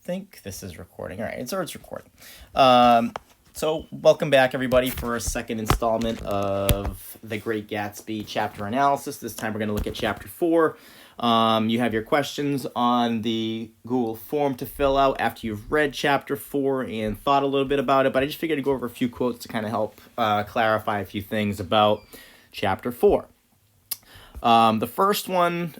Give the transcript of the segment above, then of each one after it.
think this is recording. All right, it's recording. So welcome back, everybody, for a second installment of The Great Gatsby chapter analysis. This time we're going to look at chapter 4. You have your questions on the Google form to fill out after you've read chapter 4 and thought a little bit about it, but I just figured to go over a few quotes to kind of help clarify a few things about chapter 4. The first one,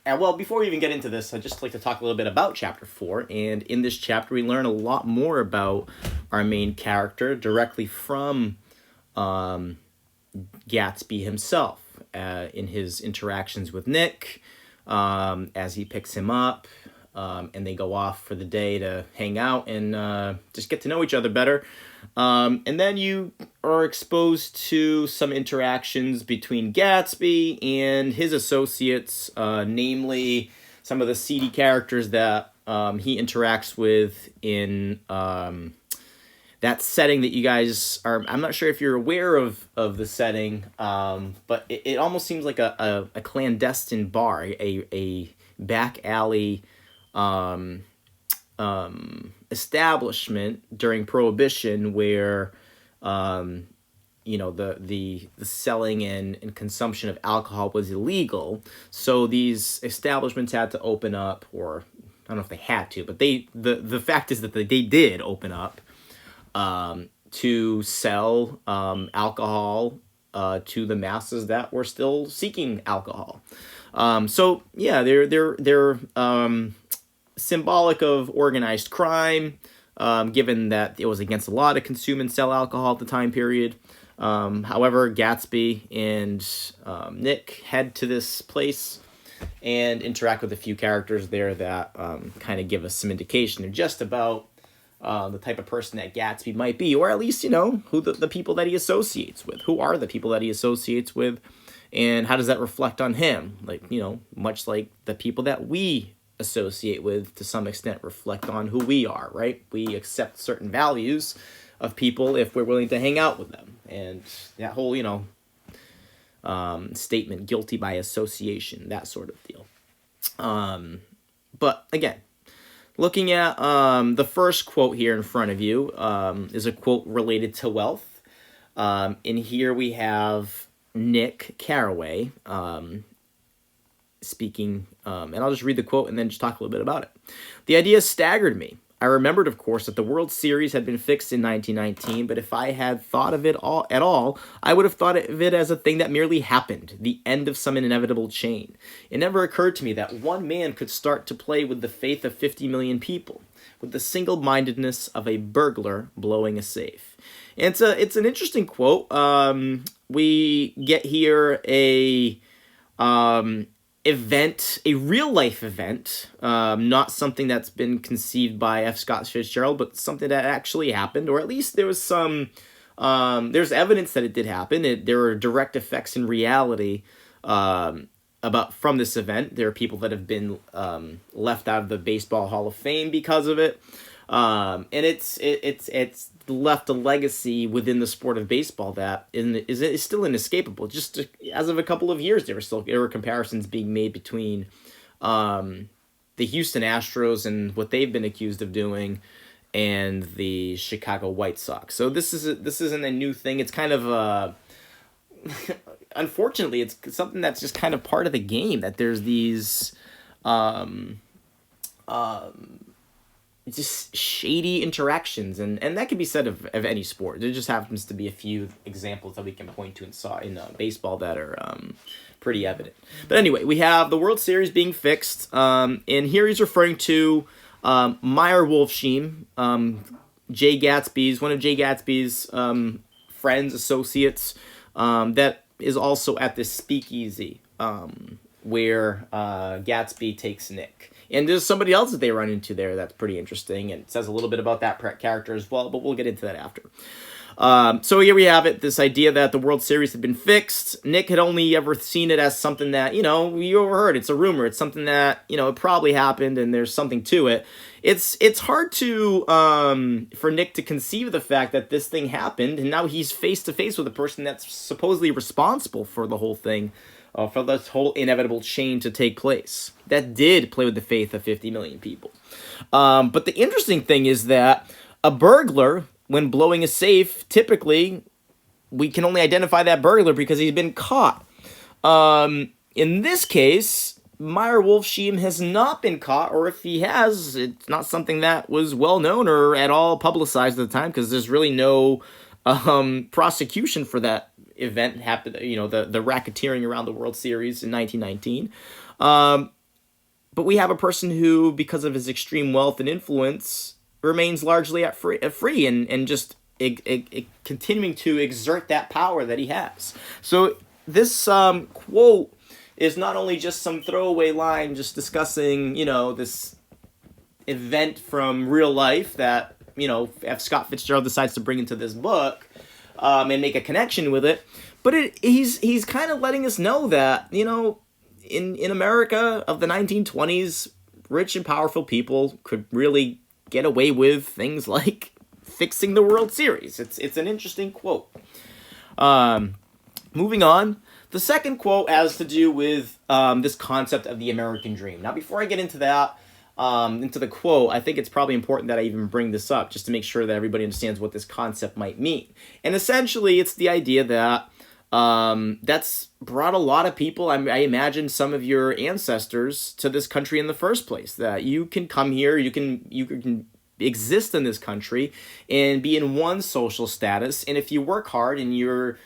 well, before we even get into this, I'd just like to talk a little bit about chapter 4. And in this chapter, we learn a lot more about our main character directly from Gatsby himself in his interactions with Nick as he picks him up. And they go off for the day to hang out and just get to know each other better. And then you are exposed to some interactions between Gatsby and his associates, namely some of the seedy characters that he interacts with in that setting that you guys are. I'm not sure if you're aware of the setting, but it almost seems like a clandestine bar, a back alley establishment during Prohibition where the selling and consumption of alcohol was illegal. So these establishments had to open up, or I don't know if they had to, but the fact is that they did open up to sell alcohol to the masses that were still seeking alcohol. So yeah, they're symbolic of organized crime, given that it was against the law to consume and sell alcohol at the time period. However, Gatsby and Nick head to this place and interact with a few characters there that kind of give us some indication of just about the type of person that Gatsby might be, or at least, who the people that he associates with. Who are the people that he associates with, and how does that reflect on him? Much like the people that we associate with, to some extent, reflect on who we are, right? We accept certain values of people if we're willing to hang out with them. And that whole, statement, guilty by association, that sort of deal. But again, looking at the first quote here in front of you is a quote related to wealth. In here we have Nick Carraway speaking, and I'll just read the quote and then just talk a little bit about it. "The idea staggered me. I remembered, of course, that the World Series had been fixed in 1919, but if I had thought of it at all, I would have thought of it as a thing that merely happened, the end of some inevitable chain. It never occurred to me that one man could start to play with the faith of 50 million people, with the single-mindedness of a burglar blowing a safe." And it's an interesting quote. We get here a real life event, not something that's been conceived by F. Scott Fitzgerald, but something that actually happened, or at least there was there's evidence that it did happen. There are direct effects in reality from this event. There are people that have been left out of the Baseball Hall of Fame because of it, and it's left a legacy within the sport of baseball that is still inescapable. Just as of a couple of years, there were comparisons being made between the Houston Astros and what they've been accused of doing, and the Chicago White Sox. So this isn't a new thing. It's kind of unfortunately, it's something that's just kind of part of the game, that there's these just shady interactions, and that can be said of any sport. There just happens to be a few examples that we can point to in baseball that are pretty evident. But anyway, we have the World Series being fixed, and here he's referring to Meyer Wolfsheim, one of Jay Gatsby's friends, associates, that is also at this speakeasy where Gatsby takes Nick. And there's somebody else that they run into there that's pretty interesting, and it says a little bit about that character as well, but we'll get into that after. So here we have it, this idea that the World Series had been fixed. Nick had only ever seen it as something that, you overheard. It's a rumor. It's something that, it probably happened, and there's something to it. It's hard to for Nick to conceive the fact that this thing happened, and now he's face to face with a person that's supposedly responsible for the whole thing. For this whole inevitable chain to take place. That did play with the faith of 50 million people. But the interesting thing is that a burglar, when blowing a safe, typically we can only identify that burglar because he's been caught. In this case, Meyer Wolfsheim has not been caught, or if he has, it's not something that was well known or at all publicized at the time, because there's really no prosecution for that event happened. The racketeering around the World Series in 1919. But we have a person who, because of his extreme wealth and influence, remains largely at free and just continuing to exert that power that he has. So this quote is not only just some throwaway line just discussing, this event from real life that, F. Scott Fitzgerald decides to bring into this book and make a connection with it, but he's kind of letting us know that, in America of the 1920s, rich and powerful people could really get away with things like fixing the World Series. It's an interesting quote. Moving on, the second quote has to do with this concept of the American dream. Now, before I get into that, into the quote, I think it's probably important that I even bring this up just to make sure that everybody understands what this concept might mean. And essentially, it's the idea that that's brought a lot of people, I imagine some of your ancestors, to this country in the first place. That you can come here, you can exist in this country and be in one social status, and if you work hard and you're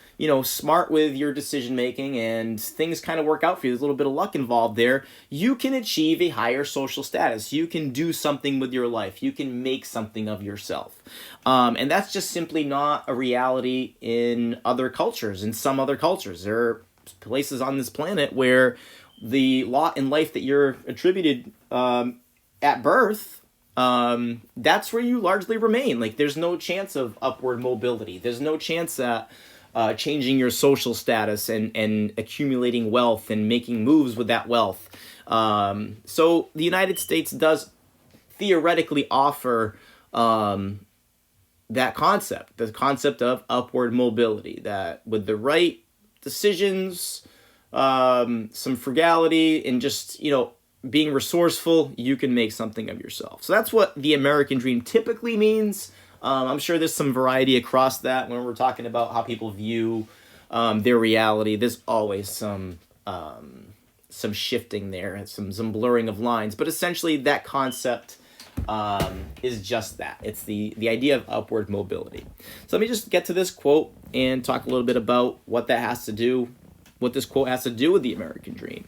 smart with your decision making and things kind of work out for you, there's a little bit of luck involved there, you can achieve a higher social status. You can do something with your life. You can make something of yourself. And that's just simply not a reality in other cultures. In some other cultures, there are places on this planet where the lot in life that you're attributed at birth, that's where you largely remain. Like, there's no chance of upward mobility. There's no chance that changing your social status and accumulating wealth and making moves with that wealth. So the United States does theoretically offer that concept, the concept of upward mobility, that with the right decisions, some frugality, and just, being resourceful, you can make something of yourself. So that's what the American dream typically means. I'm sure there's some variety across that when we're talking about how people view their reality. There's always some shifting there, some blurring of lines. But essentially, that concept is just that. It's the idea of upward mobility. So let me just get to this quote and talk a little bit about what this quote has to do with the American dream.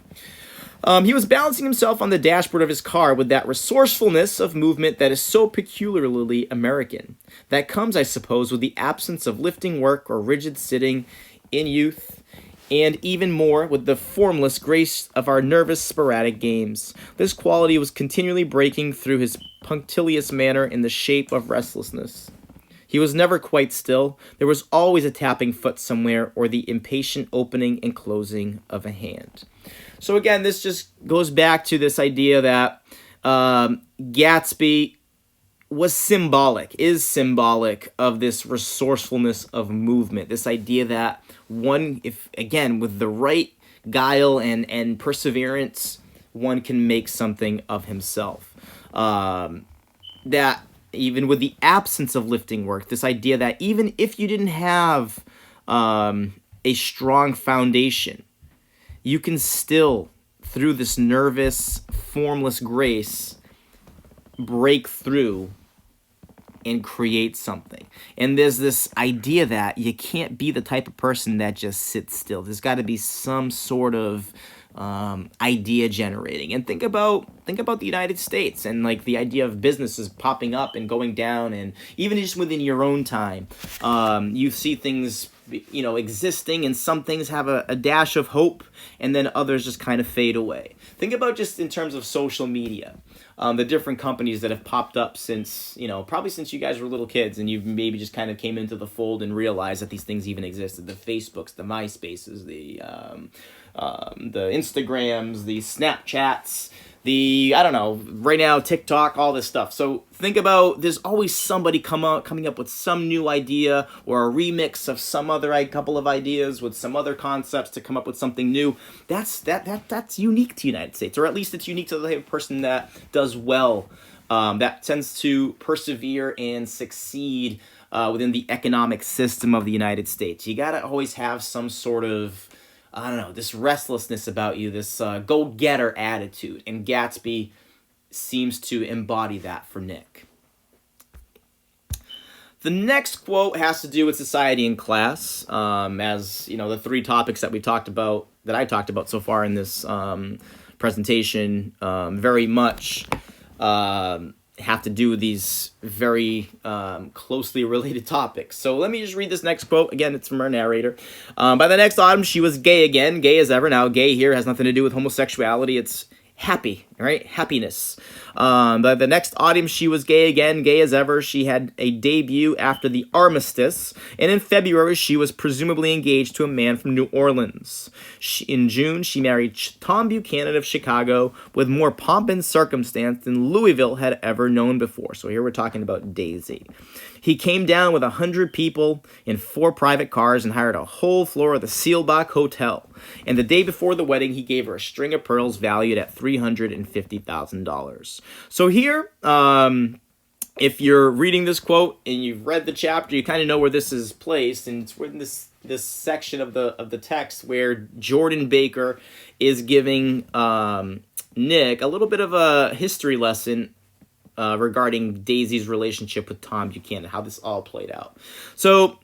He was balancing himself on the dashboard of his car with that resourcefulness of movement that is so peculiarly American. That comes, I suppose, with the absence of lifting work or rigid sitting in youth, and even more with the formless grace of our nervous, sporadic games. This quality was continually breaking through his punctilious manner in the shape of restlessness. He was never quite still. There was always a tapping foot somewhere, or the impatient opening and closing of a hand. So again, this just goes back to this idea that Gatsby is symbolic of this resourcefulness of movement. This idea that one, with the right guile and perseverance, one can make something of himself. That even with the absence of lifting work, this idea that even if you didn't have a strong foundation, you can still, through this nervous, formless grace, break through and create something. And there's this idea that you can't be the type of person that just sits still. There's got to be some sort of idea generating. And think about the United States and like the idea of businesses popping up and going down, and even just within your own time, you see things existing, and some things have a dash of hope, and then others just kind of fade away. Think about just in terms of social media, the different companies that have popped up since, probably since you guys were little kids, and you've maybe just kind of came into the fold and realized that these things even existed. The Facebooks, the MySpaces, the Instagrams, the Snapchats, right now, TikTok, all this stuff. So think about, there's always somebody coming up with some new idea or a remix of some other couple of ideas with some other concepts to come up with something new. That's unique to the United States, or at least it's unique to the type of person that does well that tends to persevere and succeed within the economic system of the United States. You gotta always have some sort of, I don't know, this restlessness about you, this go-getter attitude, and Gatsby seems to embody that for Nick. The next quote has to do with society and class, as you know, the three topics that I talked about so far in this presentation, very much have to do with these very closely related topics. So let me just read this next quote. Again, it's from our narrator. By the next autumn, she was gay again, gay as ever. Now, gay here has nothing to do with homosexuality. It's happy, right? Happiness. By the next autumn, she was gay again, gay as ever. She had a debut after the armistice, and in February, she was presumably engaged to a man from New Orleans. In June, she married Tom Buchanan of Chicago with more pomp and circumstance than Louisville had ever known before. So here we're talking about Daisy. He came down with 100 people in 4 private cars and hired a whole floor of the Seelbach Hotel. And the day before the wedding, he gave her a string of pearls valued at $350,000. So here, if you're reading this quote and you've read the chapter, you kind of know where this is placed, and it's in this section of the text where Jordan Baker is giving Nick a little bit of a history lesson regarding Daisy's relationship with Tom Buchanan, how this all played out. So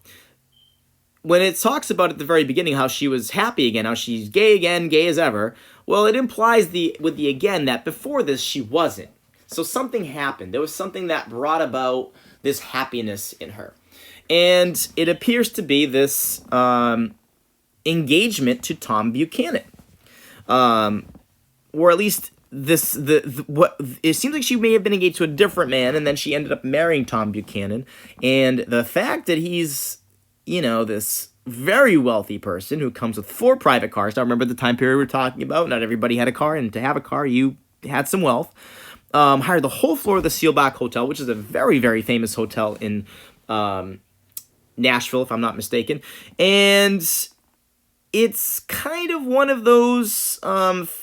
when it talks about at the very beginning how she was happy again, how she's gay again, gay as ever, well, it implies with the again that before this she wasn't. So something happened. There was something that brought about this happiness in her. And it appears to be this engagement to Tom Buchanan. Or at least what it seems like she may have been engaged to a different man, and then she ended up marrying Tom Buchanan. And the fact that he's, this very wealthy person who comes with 4 private cars. Now remember the time period we're talking about. Not everybody had a car, and to have a car, you had some wealth. Hired the whole floor of the Seelbach Hotel, which is a very, very famous hotel in Nashville, if I'm not mistaken. And it's kind of one of those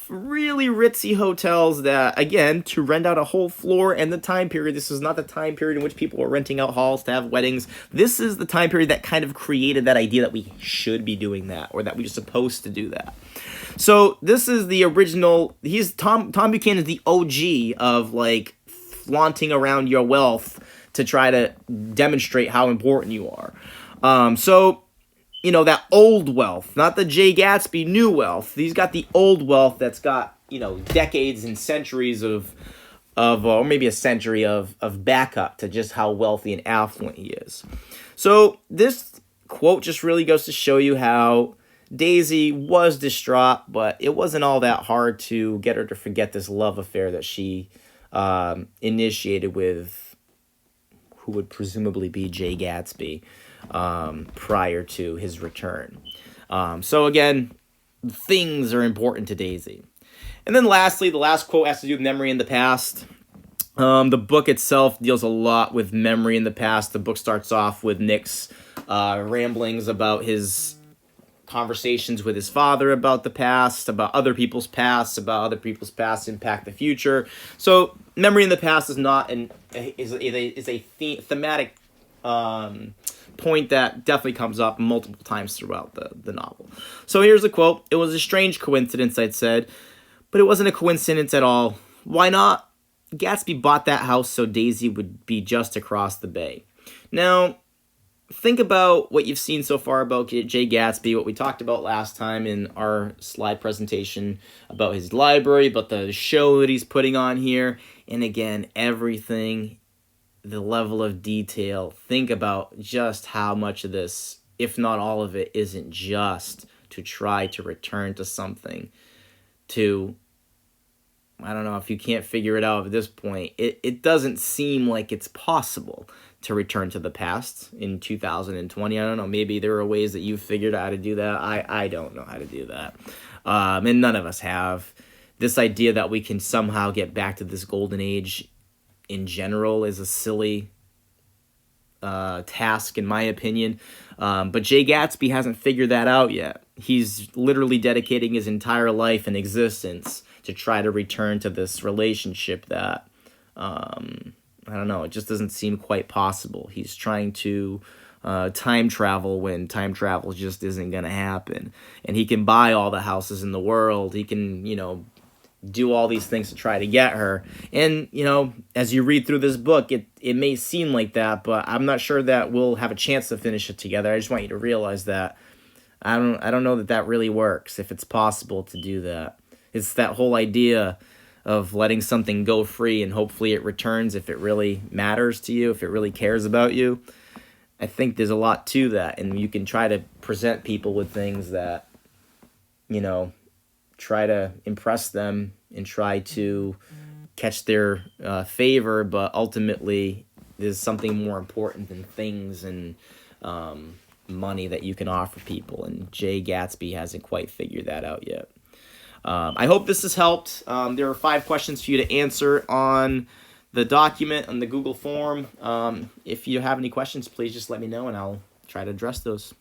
really ritzy hotels that, again, to rent out a whole floor, and the time period, this is not the time period in which people were renting out halls to have weddings. This is the time period that kind of created that idea that we should be doing that, or that we're supposed to do that. So this is the original. He's Tom Buchanan is the OG of like flaunting around your wealth to try to demonstrate how important you are. That old wealth, not the Jay Gatsby new wealth. He's got the old wealth that's got, decades and centuries of or maybe a century of backup to just how wealthy and affluent he is. So this quote just really goes to show you how Daisy was distraught, but it wasn't all that hard to get her to forget this love affair that she initiated with who would presumably be Jay Gatsby prior to his return. So again, things are important to Daisy. And then lastly, the last quote has to do with memory in the past. The book itself deals a lot with memory in the past. The book starts off with Nick's ramblings about his conversations with his father about the past, about other people's pasts, about other people's pasts impact the future. So memory in the past is not is a thematic point that definitely comes up multiple times throughout the novel. So here's a quote. "It was a strange coincidence," I'd said, "but it wasn't a coincidence at all. Why not? Gatsby bought that house so Daisy would be just across the bay." Now, think about what you've seen so far about Jay Gatsby, what we talked about last time in our slide presentation about his library, about the show that he's putting on here, and again, everything, the level of detail. Think about just how much of this, if not all of it, isn't just to try to return to something, to, I don't know, if you can't figure it out at this point, it doesn't seem like it's possible to return to the past in 2020. I don't know, maybe there are ways that you've figured out how to do that. I don't know how to do that. And none of us have. This idea that we can somehow get back to this golden age in general is a silly task, in my opinion. But Jay Gatsby hasn't figured that out yet. He's literally dedicating his entire life and existence to try to return to this relationship that I don't know. It just doesn't seem quite possible. He's trying to time travel when time travel just isn't going to happen. And he can buy all the houses in the world. He can, do all these things to try to get her. And, as you read through this book, it may seem like that, but I'm not sure that we'll have a chance to finish it together. I just want you to realize that I don't know that really works, if it's possible to do that. It's that whole idea of letting something go free and hopefully it returns if it really matters to you, if it really cares about you. I think there's a lot to that, and you can try to present people with things that, try to impress them and try to catch their favor, but ultimately there's something more important than things and money that you can offer people, and Jay Gatsby hasn't quite figured that out yet. I hope this has helped. There are 5 questions for you to answer on the document, on the Google form. If you have any questions, please just let me know, and I'll try to address those.